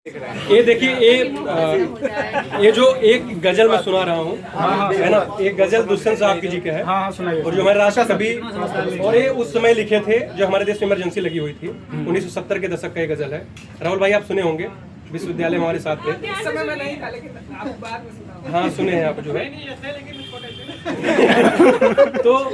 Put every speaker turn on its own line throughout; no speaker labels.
ये देखिए ये जो एक गजल मैं सुना रहा हूँ है ना, एक गजल दुष्यंत साहब की जी का है।
हाँ सुनाइए।
और जो हमारे राष्ट्र कवि और ये उस समय लिखे थे जो हमारे देश में इमरजेंसी लगी हुई थी। 1970 के दशक का ये गजल है। राहुल भाई आप सुने होंगे, विश्वविद्यालय में हमारे साथ थे।
इस समय में नहीं था, लेकिन आप बाद में सुना।
हाँ सुने हैं आप जो है। तो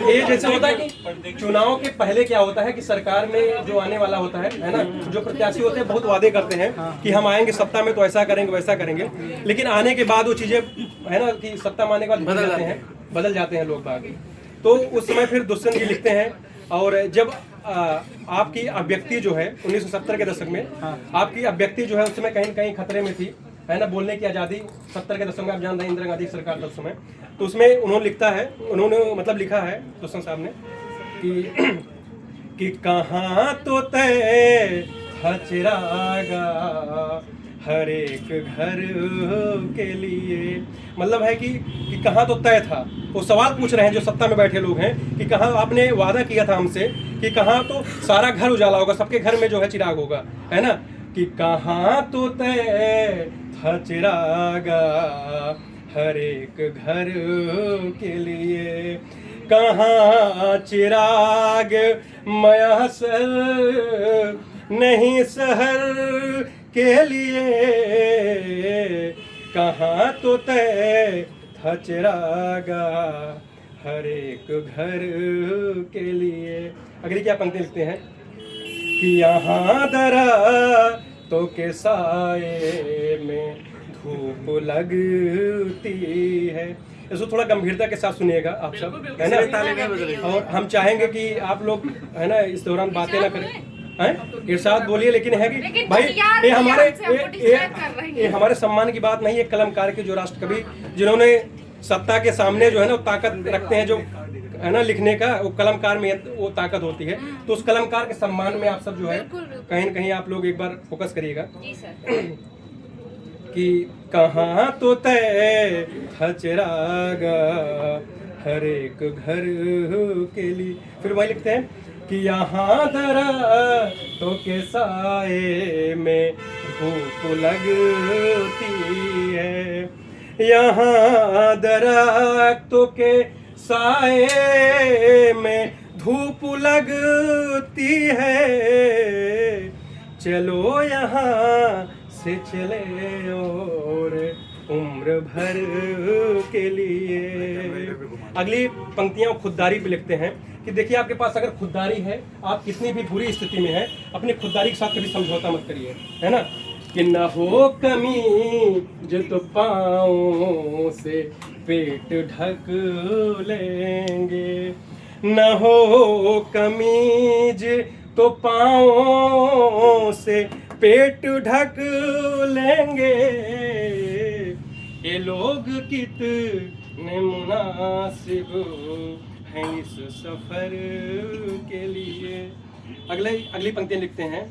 ये जैसे होता है कि चुनाव के पहले क्या होता है कि सरकार में जो आने वाला होता है ना, जो प्रत्याशी होते हैं बहुत वादे करते हैं कि हम आएंगे सत्ता में तो ऐसा करेंगे वैसा करेंगे, लेकिन आने के बाद वो चीजें है ना कि सत्ता में आने के बाद बदल जाते हैं लोग बाग। तो उस समय फिर दुष्यंत जी लिखते हैं, और जब आपकी अभिव्यक्ति जो है 1970 के दशक में आपकी अभिव्यक्ति जो है उस समय कहीं कहीं खतरे में थी, है ना, बोलने की आज़ादी 70 के दशक में आप जानते हैं इंदिरा गांधी की सरकार था उस समय। तो उसमें उन्होंने मतलब लिखा है दुष्यंत साहब ने कि कहाँ तो तय था चिरागा हर एक घर के लिए। मतलब है कि कहाँ तो तय था, वो सवाल पूछ रहे हैं जो सत्ता में बैठे लोग हैं कि कहाँ आपने वादा किया था हमसे कि कहाँ तो सारा घर उजाला होगा, सबके घर में जो है चिराग होगा, है ना, कि कहाँ तो तय था चिरागा हर एक घर के लिए, कहाँ चिराग मयसर नहीं शहर के लिए, कहाँ तो तय था चिरागा हर एक घर के लिए। अगली क्या पंक्ति लिखते हैं कि यहाँ दरा तो के साए में धूप लगती है। इसको थोड़ा गंभीरता के साथ सुनिएगा आप सब, है ना, और हम चाहेंगे कि आप लोग है ना इस दौरान बातें ना करें, हैं इरशाद बोलिए, लेकिन है कि भाई ये हमारे सम्मान की बात नहीं है। कलमकार के जो राष्ट्र कवि जिन्होंने सत्ता के सामने जो है ना ताकत रखते हैं, जो है ना लिखने का, वो कलमकार में वो ताकत होती है। तो उस कलमकार के सम्मान में आप सब जो है कहीं न कहीं आप लोग एक बार फोकस करिएगा कि कहाँ तो तय था चिरागा हर एक घर के लिए। फिर वही लिखते हैं कि यहाँ दरा तो के साए में धूप लगती है, यहाँ दरख्तों के साए में धूप लगती है, चलो यहाँ से चले और उम्र भर के लिए। अगली पंक्तियां खुददारी पे लिखते हैं कि देखिए आपके पास अगर खुददारी है, आप कितनी भी बुरी स्थिति में है, अपनी खुददारी के साथ कभी समझौता मत करिए, है ना, कि न हो कमी जो तो पाँव से पेट ढक लेंगे, न हो कमीज तो पाँव से पेट ढक लेंगे, ये लोग कितने मुनासिब हैं इस सफर के लिए। अगली पंक्तियां लिखते हैं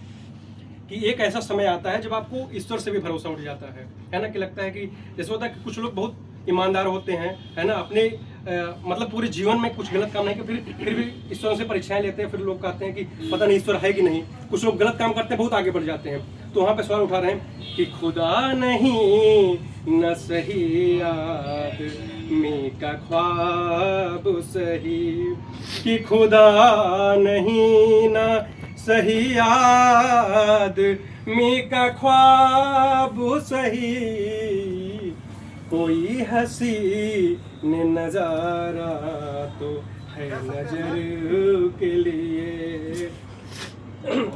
कि एक ऐसा समय आता है जब आपको ईश्वर से भी भरोसा उठ जाता है ना, कि लगता है कि जैसे होता है कि कुछ लोग बहुत ईमानदार होते हैं, है ना, अपने मतलब पूरे जीवन में कुछ गलत काम नहीं किया, फिर भी ईश्वर से परीक्षाएं लेते हैं, फिर लोग कहते हैं कि पता नहीं ईश्वर है कि नहीं। कुछ लोग गलत काम करते हैं, बहुत आगे बढ़ जाते हैं। तो वहाँ पे सवाल उठा रहे हैं कि खुदा नहीं न सही आदमी का ख्वाब सही, कि खुदा नहीं न सही आदमी का ख्वाब सही, कोई हंसी ने नजारा तो है नजर के लिए।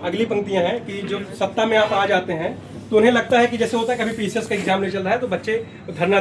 अगली पंक्तियां हैं कि जो सत्ता में आप आ जाते हैं तो उन्हें लगता है कि जैसे होता है कभी पीसीएस का एग्जाम नहीं चल रहा है तो बच्चे धरना